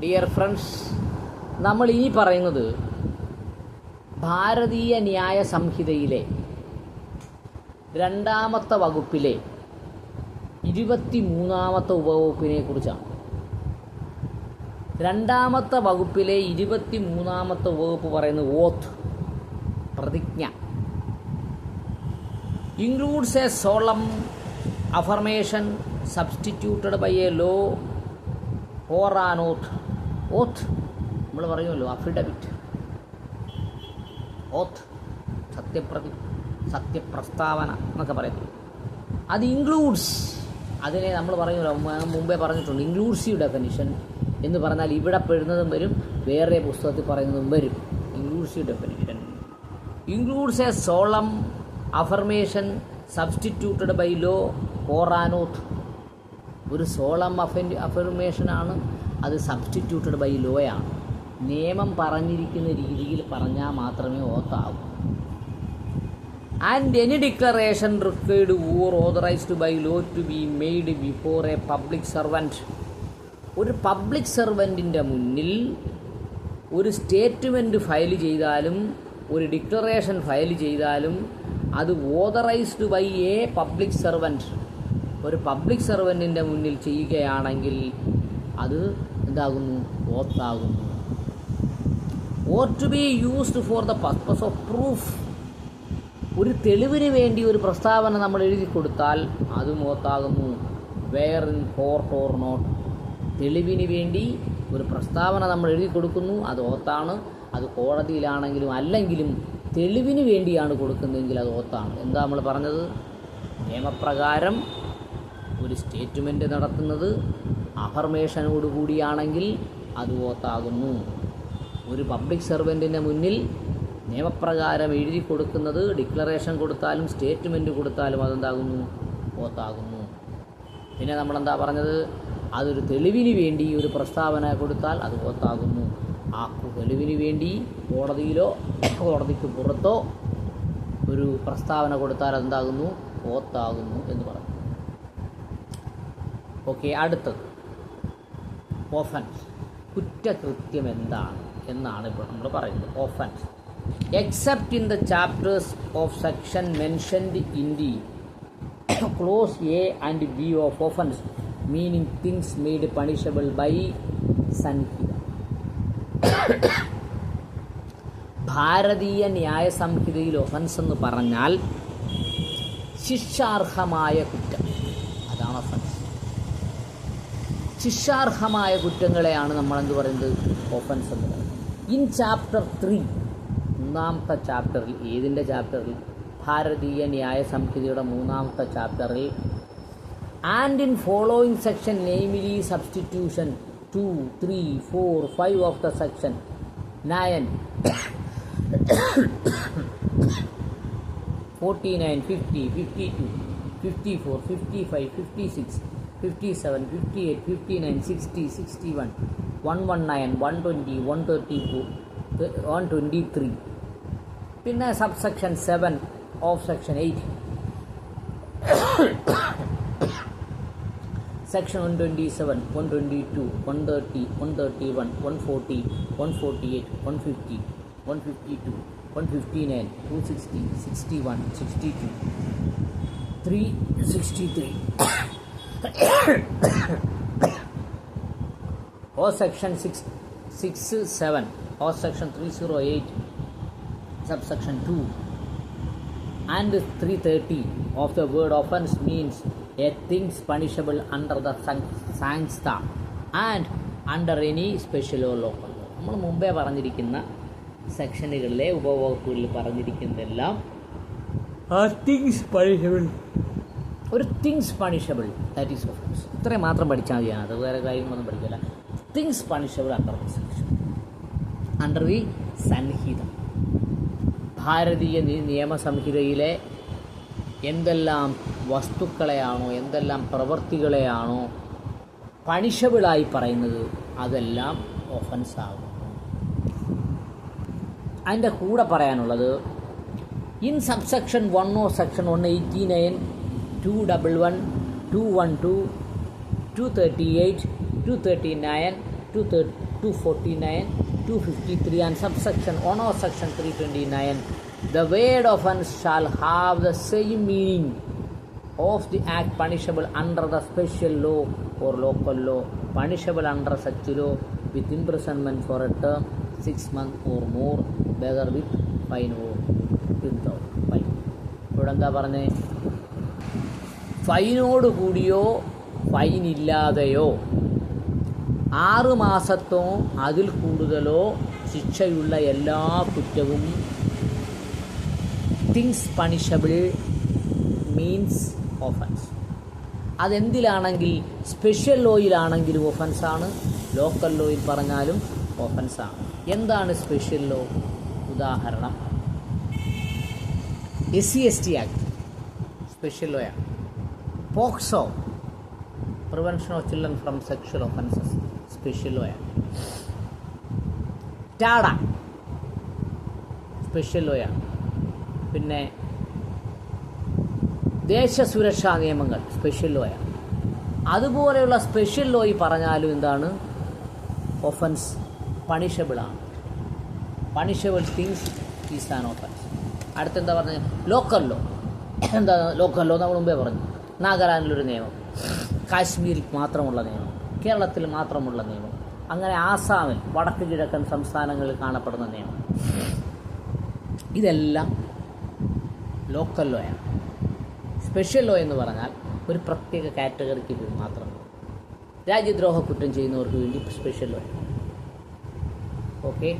Dear friends, നമ്മൾ ഇനി പറയുന്നത് ഭാരതീയ ന്യായ സംഹിതയിലെ 2ാമത്തെ വകുപ്പിലെ 23ാമത്തെ ഉപവകുപ്പിനെ കുറിച്ചാണ്. 2ാമത്തെ വകുപ്പിലെ 23ാമത്തെ ഉപവകുപ്പ് പറയുന്നത് ഓത്ത്, പ്രതിജ്ഞ. Includes a solemn affirmation substituted by a law or an oath. Oath നമ്മൾ പറയുമല്ലോ, അഫിഡവിറ്റ്, ഓത്ത്, സത്യപ്രസ്താവന എന്നൊക്കെ പറയുന്നത്. അത് ഇൻക്ലൂഡ്സ്, അതിനെ നമ്മൾ പറയുമല്ലോ, മുമ്പേ പറഞ്ഞിട്ടുണ്ട്, ഇൻക്ലൂസീവ് ഡെഫിനിഷൻ എന്ന് പറഞ്ഞാൽ ഇവിടെ പെടുന്നതും വരും, വേറെ പുസ്തകത്തിൽ പറയുന്നതും വരും. Inclusive definition includes a solemn affirmation substituted by law or an oath. ഒരു സോളം അഫർമേഷനാണ്, അത് സബ്സ്റ്റിറ്റ്യൂട്ടഡ് ബൈ ലോയാണ്. നിയമം പറഞ്ഞിരിക്കുന്ന രീതിയിൽ പറഞ്ഞാൽ മാത്രമേ ഓത്താവൂ. And any declaration required or authorised by law to be made before a public servant. ഒരു പബ്ലിക് സർവൻറ്റിൻ്റെ മുന്നിൽ ഒരു സ്റ്റേറ്റ്മെൻറ്റ് ഫയൽ ചെയ്താലും ഒരു ഡിക്ലറേഷൻ ഫയൽ ചെയ്താലും അത് authorised by a public servant, ഒരു പബ്ലിക് സർവൻറ്റിൻ്റെ മുന്നിൽ ചെയ്യുകയാണെങ്കിൽ അത് എന്താകുന്നു? ഓത്താകുന്നു. Or to be used for the purpose of proof. ഒരു തെളിവിന് വേണ്ടി ഒരു പ്രസ്താവന നമ്മൾ എഴുതി കൊടുത്താൽ അതും ഓത്താകുന്നു. Where in court or not. തെളിവിന് വേണ്ടി ഒരു പ്രസ്താവന നമ്മൾ എഴുതി കൊടുക്കുന്നു, അത് ഓത്താണ്. അത് കോടതിയിലാണെങ്കിലും അല്ലെങ്കിലും തെളിവിന് വേണ്ടിയാണ് കൊടുക്കുന്നതെങ്കിൽ അത് ഓത്താണ്. എന്താ നമ്മൾ പറഞ്ഞത്? നിയമപ്രകാരം ഒരു സ്റ്റേറ്റ്മെൻറ്റ് നടത്തുന്നത് അഫർമേഷനോടുകൂടിയാണെങ്കിൽ അത് ഓത്താകുന്നു. ഒരു പബ്ലിക് സർവൻറ്റിൻ്റെ മുന്നിൽ നിയമപ്രകാരം എഴുതി കൊടുക്കുന്നത്, ഡിക്ലറേഷൻ കൊടുത്താലും സ്റ്റേറ്റ്മെൻറ്റ് കൊടുത്താലും അതെന്താകുന്നു? ഓത്താകുന്നു. പിന്നെ നമ്മളെന്താ പറഞ്ഞത്? അതൊരു തെളിവിന് വേണ്ടി ഒരു പ്രസ്താവന കൊടുത്താൽ അത് ഓത്താകുന്നു. ആ തെളിവിന് വേണ്ടി കോടതിയിലോ കോടതിക്ക് പുറത്തോ ഒരു പ്രസ്താവന കൊടുത്താൽ അതെന്താകുന്നു? ഓത്താകുന്നു എന്ന് പറഞ്ഞു. ഓക്കെ, അടുത്തത് ഓഫൻസ്. കുറ്റകൃത്യം എന്താണ് എന്നാണ് ഇപ്പോൾ നമ്മൾ പറയുന്നത്. Offence except in the chapters of section mentioned in the clause A and B of offence, meaning things made punishable by Sanhita. Bharatiya Nyaya സംഹിതയിൽ offence എന്ന് പറഞ്ഞാൽ ശിക്ഷാർഹമായ കുറ്റം, അതാണ് ഒഫൻസ്. ശിക്ഷാർഹമായ കുറ്റങ്ങളെയാണ് നമ്മളെന്ത് പറയുന്നത്? ഓഫൻസ് എന്ന് പറയുന്നത്. ഇൻ ചാപ്റ്റർ 3, 3ാമത്തെ ചാപ്റ്ററിൽ, ഏതിൻ്റെ ചാപ്റ്ററിൽ? ഭാരതീയ ന്യായ സംഹിതയുടെ 3ാമത്തെ ചാപ്റ്ററിൽ, and in following section, namely substitution 2, 3, 4, 5 of the section 9, 49, 50, 52, 54, 55, 56, 57, 58, 59, 60, 61, 119, 120, 134, 123. പിന്നെ subsection 7 of section 8, section 127, 122, 130, 131, 140, 148, 150, 152, 159, 260, 61, 62, 363. or section 667 or section 308 subsection 2 and 330 of the word offense means a things punishable under the sankhya and under any special or local. നമ്മൾ മുമ്പേ പറഞ്ഞിരിക്കുന്ന സെക്ഷനുകളിലെ ഉപവകുപ്പുകളിൽ പറഞ്ഞിരിക്കുന്നതെല്ലാം things punishable, ഒരു things punishable, that is offence. ഇത്രയും മാത്രം പഠിച്ചാൽ മതിയാണ്, അത് വേറെ കാര്യങ്ങളൊന്നും പഠിക്കില്ല. Things punishable under the section, under the Sanhita. Bharatiya നിയമസംഹിതയിലെ എന്തെല്ലാം വസ്തുക്കളെയാണോ, എന്തെല്ലാം പ്രവൃത്തികളെയാണോ പണിഷബിളായി പറയുന്നത് അതെല്ലാം ഒഫൻസ് ആകും. അതിൻ്റെ കൂടെ പറയാനുള്ളത്, in subsection 1 of section 189, 211, 212, 238, 239, 249, 253 and subsection 1 or section 329, the word offence shall have the same meaning of the act punishable under the special law or local law, punishable under such law with imprisonment for a term 6 months or more, whether with fine or without fine. ഇവിടെ എന്താ പറഞ്ഞേ? ഫൈനോട് കൂടിയോ fine ഇല്ലാതെയോ 6 മാസത്തോ അതിൽ കൂടുതലോ ശിക്ഷയുള്ള എല്ലാ കുറ്റവും things punishable means offence. അതെന്തിലാണെങ്കിൽ സ്പെഷ്യൽ ലോയിലാണെങ്കിലും ഒഫൻസാണ്, ലോക്കൽ ലോയിൽ പറഞ്ഞാലും ഒഫൻസാണ്. എന്താണ് സ്പെഷ്യൽ ലോ? ഉദാഹരണം SC/ST ആക്ട് സ്പെഷ്യൽ ലോയാണ്. POCSO prevention of children from sexual offences special ലോയാണ്. ടാഡ സ്പെഷ്യൽ ലോയാണ്. പിന്നെ ദേശസുരക്ഷാ നിയമങ്ങൾ സ്പെഷ്യൽ ലോയാണ്. അതുപോലെയുള്ള സ്പെഷ്യൽ ലോയിൽ പറഞ്ഞാലും എന്താണ്? ഒഫൻസ് പണിഷബിളാണ്. Punishable things is an offence. അടുത്തെന്താ പറഞ്ഞത്? Local law. എന്താ ലോക്കൽ ലോ? നമ്മൾ മുമ്പേ പറഞ്ഞു. നാഗാലാൻഡിലൊരു നിയമം, കാശ്മീരിൽ മാത്രമുള്ള നിയമം, കേരളത്തിൽ മാത്രമുള്ള നിയമം, അങ്ങനെ ആസാമിൽ, വടക്ക് കിഴക്കൻ സംസ്ഥാനങ്ങളിൽ കാണപ്പെടുന്ന നിയമം, ഇതെല്ലാം ലോക്കൽ ലോയാണ്. സ്പെഷ്യൽ ലോ എന്ന് പറഞ്ഞാൽ ഒരു പ്രത്യേക കാറ്റഗറിക്ക് വേണ്ടി മാത്രം, രാജ്യദ്രോഹ കുറ്റം ചെയ്യുന്നവർക്ക് വേണ്ടി സ്പെഷ്യൽ ലോ. ഓക്കെ.